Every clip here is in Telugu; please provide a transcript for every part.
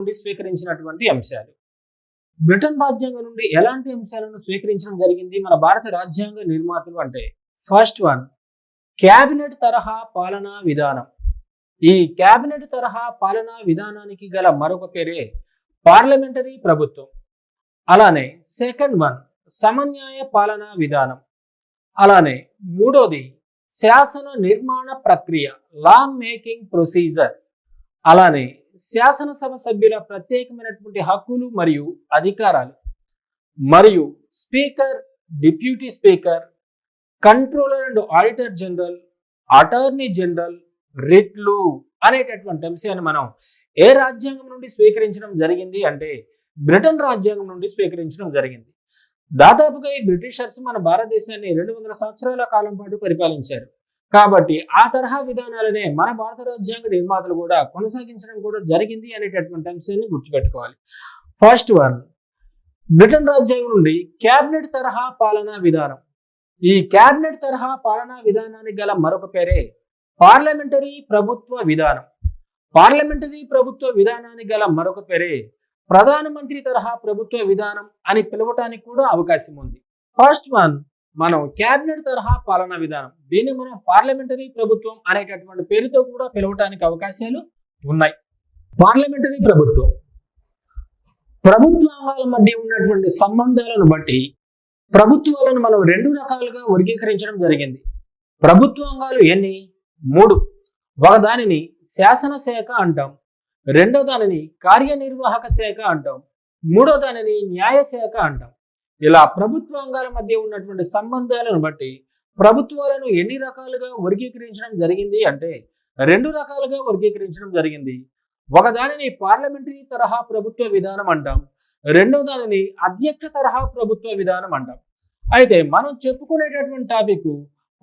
నుండి స్వీకరించినటువంటి అంశాలు. బ్రిటన్ రాజ్యాంగం నుండి ఎలాంటి అంశాలను స్వీకరించడం జరిగింది మన భారత రాజ్యాంగ నిర్మాతలు అంటే ఫస్ట్ వన్ క్యాబినెట్ తరహా పాలనా విధానం. ఈ క్యాబినెట్ తరహా పాలనా విధానానికి గల మరొక పేరే పార్లమెంటరీ ప్రభుత్వం. అలానే సెకండ్ వన్ సమన్యాయ పాలనా విధానం. అలానే మూడోది శాసన నిర్మాణ ప్రక్రియ లా మేకింగ్ ప్రొసీజర్. అలానే శాసనసభ సభ్యుల ప్రత్యేకమైనటువంటి హక్కులు మరియు అధికారాలు మరియు speaker, deputy speaker, controller and auditor general, attorney general, రిట్లు అనేటటువంటి అంశాన్ని మనం ఏ రాజ్యాంగం నుండి స్వీకరించడం జరిగింది అంటే బ్రిటన్ రాజ్యాంగం నుండి స్వీకరించడం జరిగింది. దాదాపుగా ఈ బ్రిటిషర్స్ మన భారతదేశాన్ని 200 సంవత్సరాల కాలం పాటు పరిపాలించారు. కాబట్టి ఆ తరహా విధానాలనే మన భారత రాజ్యాంగ నిర్మాతలు కూడా కొనసాగించడం కూడా జరిగింది అనేటటువంటి అంశాన్ని గుర్తుపెట్టుకోవాలి. ఫస్ట్ వన్ బ్రిటన్ రాజ్యాంగం నుండి క్యాబినెట్ తరహా పాలనా విధానం. ఈ క్యాబినెట్ తరహా పాలనా విధానానికి గల మరొక పేరే పార్లమెంటరీ ప్రభుత్వ విధానం. పార్లమెంటరీ ప్రభుత్వ విధానానికి గల మరొక పేరే ప్రధానమంత్రి తరహా ప్రభుత్వ విధానం అని పిలవటానికి కూడా అవకాశం ఉంది. ఫస్ట్ వన్ మనం క్యాబినెట్ తరహా పాలనా విధానం, దీన్ని మనం పార్లమెంటరీ ప్రభుత్వం అనేటటువంటి పేరుతో కూడా పిలవటానికి అవకాశాలు ఉన్నాయి. పార్లమెంటరీ ప్రభుత్వం ప్రభుత్వాంగాల మధ్య ఉన్నటువంటి సంబంధాలను బట్టి ప్రభుత్వాలను మనం 2 రకాలుగా వర్గీకరించడం జరిగింది. ప్రభుత్వాంగాలు ఎన్ని? 3. ఒకదానిని శాసనశాఖ అంటాం, రెండో దానిని కార్యనిర్వాహక శాఖ అంటాం, మూడో దానిని న్యాయశాఖ అంటాం. ఇలా ప్రభుత్వాంగాల మధ్య ఉన్నటువంటి సంబంధాలను బట్టి ప్రభుత్వాలను ఎన్ని రకాలుగా వర్గీకరించడం జరిగింది అంటే 2 రకాలుగా వర్గీకరించడం జరిగింది. ఒకదానిని పార్లమెంటరీ తరహా ప్రభుత్వ విధానం అంటాం, రెండో దానిని అధ్యక్ష తరహా ప్రభుత్వ విధానం అంటాం. అయితే మనం చెప్పుకునేటటువంటి టాపిక్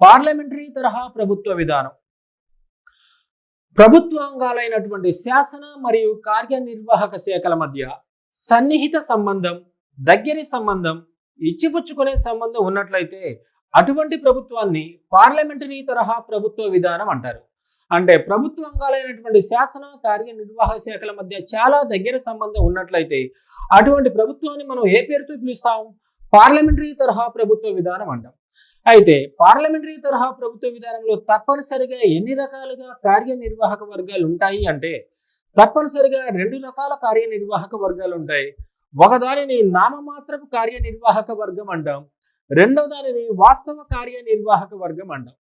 పార్లమెంటరీ తరహా ప్రభుత్వ విధానం. ప్రభుత్వాంగాలైనటువంటి శాసన మరియు కార్యనిర్వాహక శాఖల మధ్య సన్నిహిత సంబంధం, దగ్గరి సంబంధం, ఇచ్చిపుచ్చుకునే సంబంధం ఉన్నట్లయితే అటువంటి ప్రభుత్వాన్ని పార్లమెంటరీ తరహా ప్రభుత్వ విధానం అంటారు. అంటే ప్రభుత్వాంగాలైనటువంటి శాసన కార్యనిర్వాహక శాఖల మధ్య చాలా దగ్గర సంబంధం ఉన్నట్లయితే అటువంటి ప్రభుత్వాన్ని మనం ఏ పేరుతో పిలుస్తాం? పార్లమెంటరీ తరహా ప్రభుత్వ విధానం అంటాం. అయితే పార్లమెంటరీ తరహా ప్రభుత్వ విధానంలో తప్పనిసరిగా ఎన్ని రకాలుగా కార్యనిర్వాహక వర్గాలు ఉంటాయి అంటే తప్పనిసరిగా 2 రకాల కార్యనిర్వాహక వర్గాలు ఉంటాయి. ఒకదానిని నామమాత్రపు కార్యనిర్వాహక వర్గం అంటాం, రెండో దానిని వాస్తవ కార్యనిర్వాహక వర్గం అంటాం.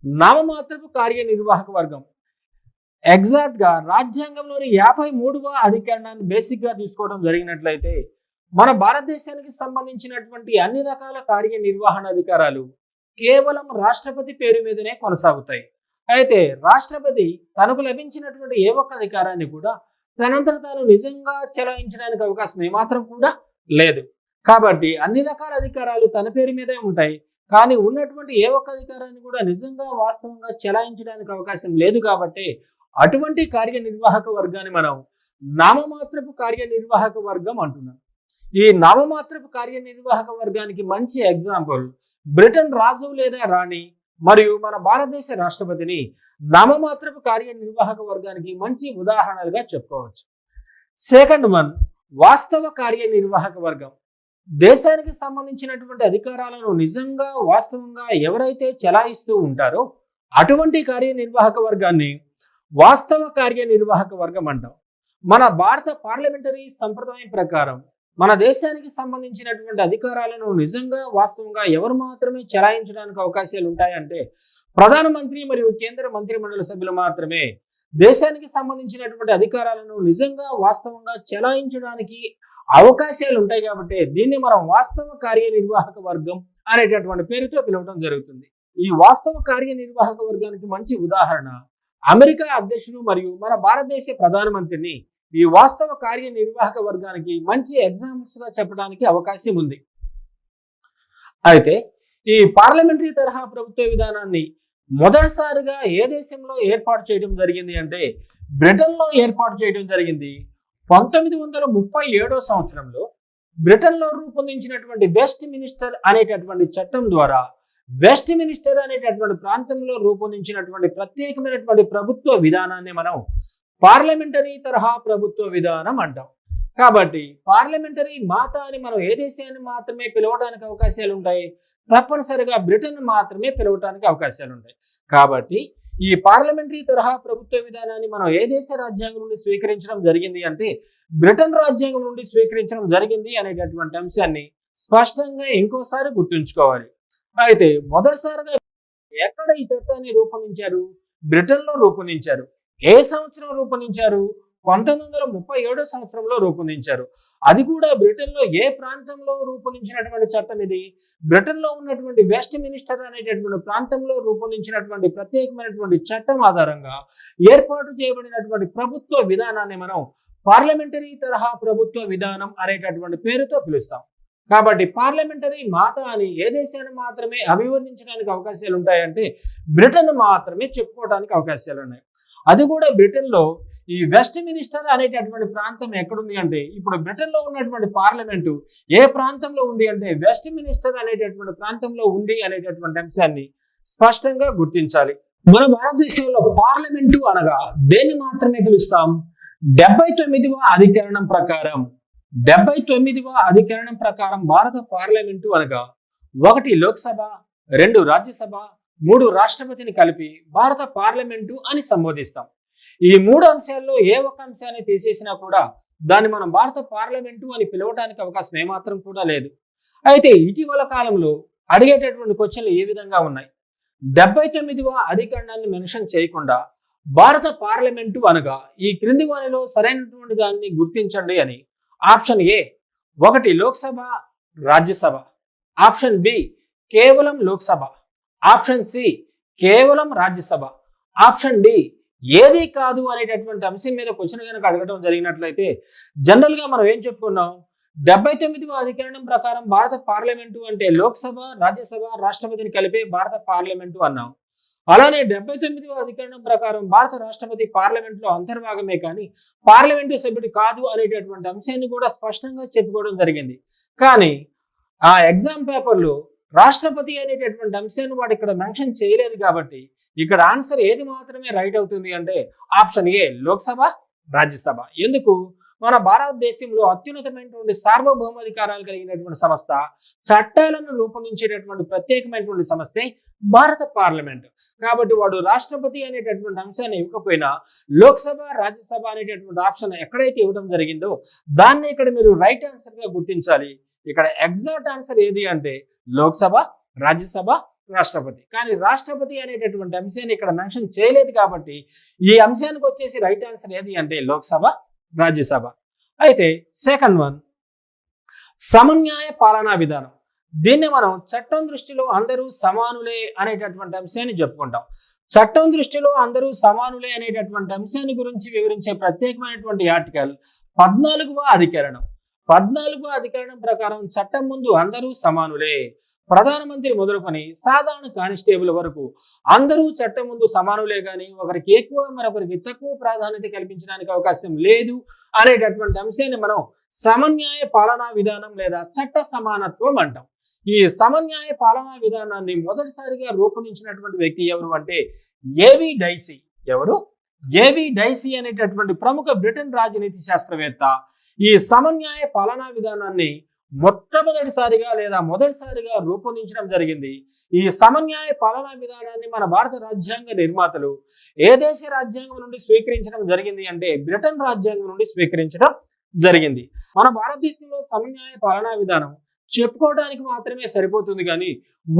నామమాత్రపు కార్యనిర్వాహక వర్గం ఎగ్జాక్ట్ గా రాజ్యాంగంలోని 53వ అధికరణాన్ని బేసిక్ గా తీసుకోవడం జరిగినట్లయితే మన భారతదేశానికి సంబంధించినటువంటి అన్ని రకాల కార్యనిర్వహణ అధికారాలు కేవలం రాష్ట్రపతి పేరు మీదనే కొనసాగుతాయి. అయితే రాష్ట్రపతి తనకు లభించినటువంటి ఏ ఒక్క అధికారాన్ని కూడా తనంతట తాను నిజంగా చెలాయించడానికి అవకాశం ఏమాత్రం కూడా లేదు. కాబట్టి అన్ని రకాల అధికారాలు తన పేరు మీదే ఉంటాయి. కానీ ఉన్నటువంటి ఏ ఒక్క అధికారాన్ని కూడా నిజంగా వాస్తవంగా చెలాయించడానికి అవకాశం లేదు. కాబట్టి అటువంటి కార్యనిర్వాహక వర్గాన్ని మనం నామమాత్రపు కార్యనిర్వాహక వర్గం అంటున్నాం. ఈ నామమాత్రపు కార్యనిర్వాహక వర్గానికి మంచి ఎగ్జాంపుల్ బ్రిటన్ రాజు లేదా రాణి మరియు మన భారతదేశ రాష్ట్రపతిని నామమాత్రపు కార్యనిర్వాహక వర్గానికి మంచి ఉదాహరణలుగా చెప్పుకోవచ్చు. సెకండ్ వన్ వాస్తవ కార్యనిర్వాహక వర్గం. దేశానికి సంబంధించినటువంటి అధికారాలను నిజంగా వాస్తవంగా ఎవరైతే చెలాయిస్తూ ఉంటారో అటువంటి కార్యనిర్వాహక వర్గాన్ని వాస్తవ కార్యనిర్వాహక వర్గం అంటాం. మన భారత పార్లమెంటరీ సంప్రదాయం ప్రకారం మన దేశానికి సంబంధించినటువంటి అధికారాలను నిజంగా వాస్తవంగా ఎవరు మాత్రమే చెలాయించడానికి అవకాశాలు ఉంటాయంటే ప్రధానమంత్రి మరియు కేంద్ర మంత్రిమండలి సభ్యులు మాత్రమే దేశానికి సంబంధించినటువంటి అధికారాలను నిజంగా వాస్తవంగా చెలాయించడానికి అవకాశాలు ఉంటాయి. కాబట్టి దీన్ని మనం వాస్తవ కార్యనిర్వాహక వర్గం అనేటటువంటి పేరుతో పిలవడం జరుగుతుంది. ఈ వాస్తవ కార్యనిర్వాహక వర్గానికి మంచి ఉదాహరణ అమెరికా అధ్యక్షుడు మరియు మన భారతదేశ ప్రధానమంత్రిని ఈ వాస్తవ కార్యనిర్వాహక వర్గానికి మంచి ఎగ్జాంపుల్స్ గా చెప్పడానికి అవకాశం ఉంది. అయితే ఈ పార్లమెంటరీ తరహా ప్రభుత్వ విధానాన్ని మొదటిసారిగా ఏ దేశంలో ఏర్పాటు చేయడం జరిగింది అంటే బ్రిటన్ లో ఏర్పాటు చేయడం జరిగింది. 1937 సంవత్సరంలో బ్రిటన్ లో రూపొందించినటువంటి వెస్ట్ మినిస్టర్ అనేటటువంటి చట్టం ద్వారా వెస్ట్ మినిస్టర్ అనేటటువంటి ప్రాంతంలో రూపొందించినటువంటి ప్రత్యేకమైనటువంటి ప్రభుత్వ విధానాన్ని మనం పార్లమెంటరీ తరహా ప్రభుత్వ విధానం అంటాం. కాబట్టి పార్లమెంటరీ మాత అని మనం ఏ దేశాన్ని మాత్రమే పిలవడానికి అవకాశాలు ఉంటాయి? తప్పనిసరిగా బ్రిటన్ మాత్రమే పిలవడానికి అవకాశాలు ఉంటాయి. కాబట్టి ఈ పార్లమెంటరీ తరహా ప్రభుత్వ విధానాన్ని మనం ఏ దేశ రాజ్యాంగం నుండి స్వీకరించడం జరిగింది అంటే బ్రిటన్ రాజ్యాంగం నుండి స్వీకరించడం జరిగింది అనేటటువంటి అంశాన్ని స్పష్టంగా ఇంకోసారి గుర్తుంచుకోవాలి. అయితే మొదటిసారిగా ఎక్కడ ఈ చట్టాన్ని రూపొందించారు? బ్రిటన్ లో రూపొందించారు. ఏ సంవత్సరం రూపొందించారు? 1937 సంవత్సరంలో రూపొందించారు. అది కూడా బ్రిటన్ లో ఏ ప్రాంతంలో రూపొందించినటువంటి చట్టం ఇది? బ్రిటన్ లో ఉన్నటువంటి వెస్ట్ మినిస్టర్ అనేటటువంటి ప్రాంతంలో రూపొందించినటువంటి ప్రత్యేకమైనటువంటి చట్టం ఆధారంగా ఏర్పాటు చేయబడినటువంటి ప్రభుత్వ విధానాన్ని మనం పార్లమెంటరీ తరహా ప్రభుత్వ విధానం అనేటటువంటి పేరుతో పిలుస్తాం. కాబట్టి పార్లమెంటరీ మాత అని ఏ దేశాన్ని మాత్రమే అభివర్ణించడానికి అవకాశాలు ఉంటాయంటే బ్రిటన్ మాత్రమే చెప్పుకోవడానికి అవకాశాలు ఉన్నాయి. అది కూడా బ్రిటన్ లో ఈ వెస్ట్ మినిస్టర్ అనేటటువంటి ప్రాంతం ఎక్కడుంది అంటే ఇప్పుడు బ్రిటన్ లో ఉన్నటువంటి పార్లమెంటు ఏ ప్రాంతంలో ఉంది అంటే వెస్ట్ మినిస్టర్ అనేటటువంటి ప్రాంతంలో ఉంది అనేటటువంటి అంశాన్ని స్పష్టంగా గుర్తించాలి. మన భారతదేశంలో పార్లమెంటు అనగా దేన్ని మాత్రమే పిలుస్తాం? 79వ అధికరణం ప్రకారం 79వ అధికరణం ప్రకారం భారత పార్లమెంటు అనగా 1 లోక్సభ, 2 రాజ్యసభ, 3 రాష్ట్రపతిని కలిపి భారత పార్లమెంటు అని సంబోధిస్తాం. ఈ 3 అంశాల్లో ఏ ఒక్క అంశాన్ని తీసేసినా కూడా దాన్ని మనం భారత పార్లమెంటు అని పిలవడానికి అవకాశం ఏమాత్రం కూడా లేదు. అయితే ఇటీవల కాలంలో అడిగేటటువంటి క్వశ్చన్లు ఏ విధంగా ఉన్నాయి? 79వ అధికరణాన్ని మెన్షన్ చేయకుండా భారత పార్లమెంటు అనగా ఈ క్రింది వానిలో సరైనటువంటి దాన్ని గుర్తించండి అని. Option A 1 Lok Sabha, Rajya Sabha. Option B కేవలం లోక్సభ. ఆప్షన్ సి కేవలం రాజ్యసభ. ఆప్షన్ డి ఏది కాదు అనేటటువంటి అంశం మీద క్వశ్చన్ కనుక అడగడం జరిగినట్లయితే జనరల్ గా మనం ఏం చెప్పుకున్నాం? 79వ అధికరణం ప్రకారం భారత పార్లమెంటు అంటే లోక్సభ, రాజ్యసభ, రాష్ట్రపతిని కలిపే భారత పార్లమెంటు అన్నాం. అలానే 79వ అధికరణం ప్రకారం భారత రాష్ట్రపతి పార్లమెంట్ లో అంతర్భాగమే కానీ పార్లమెంటు సభ్యుడు కాదు అనేటటువంటి అంశాన్ని కూడా స్పష్టంగా చెప్పుకోవడం జరిగింది. కానీ ఆ ఎగ్జామ్ పేపర్లో రాష్ట్రపతి అనేటటువంటి అంశాన్ని వాడు ఇక్కడ మెన్షన్ చేయలేదు కాబట్టి ఇక్కడ ఆన్సర్ ఏది మాత్రమే రైట్ అవుతుంది అంటే ఆప్షన్ ఏ లోక్సభ, రాజ్యసభ. ఎందుకు? మన భారతదేశంలో అత్యున్నతమైనటువంటి సార్వభౌమాధికారాలు కలిగినటువంటి సంస్థ, చట్టాలను రూపొందించేటటువంటి ప్రత్యేకమైనటువంటి సంస్థే భారత పార్లమెంట్. కాబట్టి వాడు రాష్ట్రపతి అనేటటువంటి అంశాన్ని ఇవ్వకపోయినా లోక్సభ, రాజ్యసభ అనేటటువంటి ఆప్షన్ ఎక్కడైతే ఇవ్వడం జరిగిందో దాన్ని ఇక్కడ మీరు రైట్ ఆన్సర్ గా గుర్తించాలి. ఇక్కడ ఎగ్జాక్ట్ ఆన్సర్ ఏది అంటే లోక్సభ, రాజ్యసభ, రాష్ట్రపతి. కానీ రాష్ట్రపతి అనేటటువంటి అంశాన్ని ఇక్కడ మెన్షన్ చేయలేదు కాబట్టి ఈ అంశానికి వచ్చేసి రైట్ ఆన్సర్ ఏది అంటే లోక్సభ, రాజ్యసభ. అయితే సెకండ్ వన్ సమన్యాయ పాలనా విధానం. దీన్ని మనం చట్టం దృష్టిలో అందరూ సమానులే అనేటటువంటి అంశాన్ని చెప్పుకుంటాం. చట్టం దృష్టిలో అందరూ సమానులే అనేటటువంటి అంశాన్ని గురించి వివరించే ప్రత్యేకమైనటువంటి ఆర్టికల్ 14వ అధికరణం. 14వ అధికరణం ప్రకారం చట్టం ముందు అందరూ సమానులే. ప్రధానమంత్రి మొదలుకొని సాధారణ కానిస్టేబుల్ వరకు అందరూ చట్టం ముందు సమానులే కానీ ఒకరికి ఎక్కువ మరొకరికి తక్కువ ప్రాధాన్యత కల్పించడానికి అవకాశం లేదు అనేటటువంటి అంశాన్ని మనం సమన్యాయ పాలనా విధానం లేదా చట్ట సమానత్వం అంటాం. ఈ సమన్యాయ పాలనా విధానాన్ని మొదటిసారిగా రూపొందించినటువంటి వ్యక్తి ఎవరు అంటే ఏవి డైసీ. ఎవరు? ఏవి డైసీ అనేటటువంటి ప్రముఖ బ్రిటన్ రాజనీతి శాస్త్రవేత్త ఈ సమన్యాయ పాలనా విధానాన్ని మొదటిసారిగా రూపొందించడం జరిగింది. ఈ సమన్యాయ పాలనా విధానాన్ని మన భారత రాజ్యాంగ నిర్మాతలు ఏ దేశ రాజ్యాంగం నుండి స్వీకరించడం జరిగింది అంటే బ్రిటన్ రాజ్యాంగం నుండి స్వీకరించడం జరిగింది. మన భారతదేశంలో సమన్యాయ పాలనా విధానం చెప్పుకోవడానికి మాత్రమే సరిపోతుంది కానీ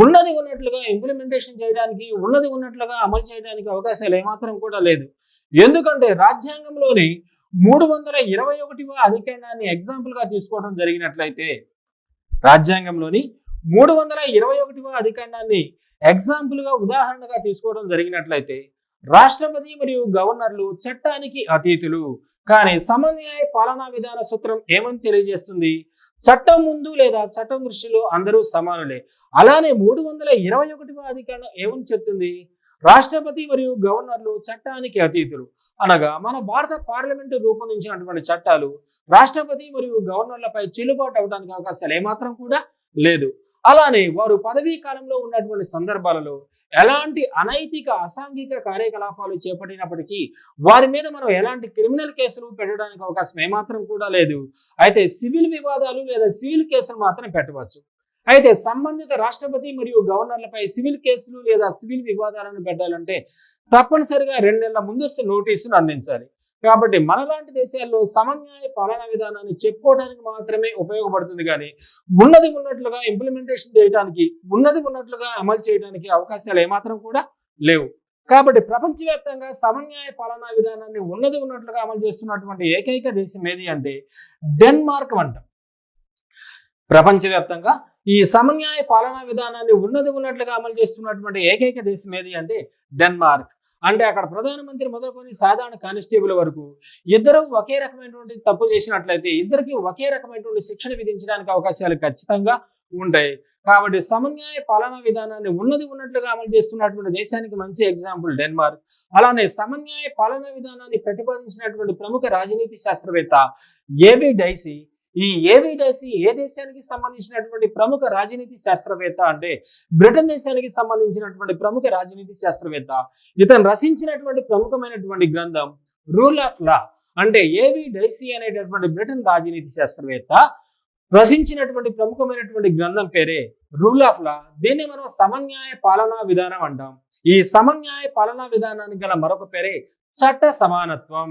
ఉన్నది ఉన్నట్లుగా ఇంప్లిమెంటేషన్ చేయడానికి, ఉన్నది ఉన్నట్లుగా అమలు చేయడానికి అవకాశాలు ఏమాత్రం కూడా లేదు. ఎందుకంటే రాజ్యాంగంలోని 321వ అధికరణాన్ని ఎగ్జాంపుల్ గా తీసుకోవడం జరిగినట్లయితే రాజ్యాంగంలోని 321వ అధికరణాన్ని ఎగ్జాంపుల్ గా ఉదాహరణగా తీసుకోవడం జరిగినట్లయితే రాష్ట్రపతి మరియు గవర్నర్లు చట్టానికి అతీతులు. కానీ సమన్యాయ పాలనా విధాన సూత్రం ఏమని తెలియజేస్తుంది? చట్టం ముందు లేదా చట్టం దృష్టిలో అందరూ సమానులే. అలానే 321వ అధికరణం ఏమని చెప్తుంది? రాష్ట్రపతి మరియు గవర్నర్లు చట్టానికి అతీతులు. అనగా మన భారత పార్లమెంటు రూపొందించినటువంటి చట్టాలు రాష్ట్రపతి మరియు గవర్నర్లపై చెల్లుబాటు అవడానికి అవకాశాలు ఏమాత్రం కూడా లేదు. అలానే వారు పదవీ కాలంలో ఉన్నటువంటి సందర్భాలలో ఎలాంటి అనైతిక అసాంఘిక కార్యకలాపాలు చేపట్టినప్పటికీ వారి మీద మనం ఎలాంటి క్రిమినల్ కేసులు పెట్టడానికి అవకాశం ఏమాత్రం కూడా లేదు. అయితే సివిల్ వివాదాలు లేదా సివిల్ కేసులు మాత్రం పెట్టవచ్చు. అయితే సంబంధిత రాష్ట్రపతి మరియు గవర్నర్లపై సివిల్ కేసులు లేదా సివిల్ వివాదాలను పెట్టాలంటే తప్పనిసరిగా 2 నెలల ముందస్తు నోటీసును అందించాలి. కాబట్టి మనలాంటి దేశాల్లో సమన్యాయ పాలనా విధానాన్ని చెప్పుకోవడానికి మాత్రమే ఉపయోగపడుతుంది, కానీ ఉన్నది ఉన్నట్లుగా ఇంప్లిమెంటేషన్ చేయడానికి, ఉన్నది ఉన్నట్లుగా అమలు చేయడానికి అవకాశాలు ఏమాత్రం కూడా లేవు. కాబట్టి ప్రపంచవ్యాప్తంగా సమన్యాయ పాలనా విధానాన్ని ఉన్నది ఉన్నట్లుగా అమలు చేస్తున్నటువంటి ఏకైక దేశం ఏది అంటే డెన్మార్క్ అంట. ప్రపంచవ్యాప్తంగా ఈ సమన్యాయ పాలనా విధానాన్ని ఉన్నది ఉన్నట్లుగా అమలు చేస్తున్నటువంటి ఏకైక దేశం ఏది అంటే డెన్మార్క్. అంటే అక్కడ ప్రధానమంత్రి మొదలుకొని సాధారణ కానిస్టేబుల్ వరకు ఇద్దరు ఒకే రకమైనటువంటి తప్పు చేసినట్లయితే ఇద్దరికి ఒకే రకమైనటువంటి శిక్షణ విధించడానికి అవకాశాలు ఖచ్చితంగా ఉంటాయి. కాబట్టి సమన్యాయ పాలనా విధానాన్ని ఉన్నది ఉన్నట్లుగా అమలు చేస్తున్నటువంటి దేశానికి మంచి ఎగ్జాంపుల్ డెన్మార్క్. అలానే సమన్యాయ పాలనా విధానాన్ని ప్రతిపాదించినటువంటి ప్రముఖ రాజనీతి శాస్త్రవేత్త ఏవి డైసీ. ఈ ఏవి డైసీ ఏ దేశానికి సంబంధించినటువంటి ప్రముఖ రాజనీతి శాస్త్రవేత్త అంటే బ్రిటన్ దేశానికి సంబంధించినటువంటి ప్రముఖ రాజనీతి శాస్త్రవేత్త. ఇతను రచించినటువంటి ప్రముఖమైనటువంటి గ్రంథం రూల్ ఆఫ్ లా. అంటే ఏవి డైసీ అనేటటువంటి బ్రిటన్ రాజనీతి శాస్త్రవేత్త రచించినటువంటి ప్రముఖమైనటువంటి గ్రంథం పేరే రూల్ ఆఫ్ లా. దీన్ని మనం సమన్యాయ పాలనా విధానం అంటాం. ఈ సమన్యాయ పాలనా విధానానికి గల మరొక పేరే చట్ట సమానత్వం.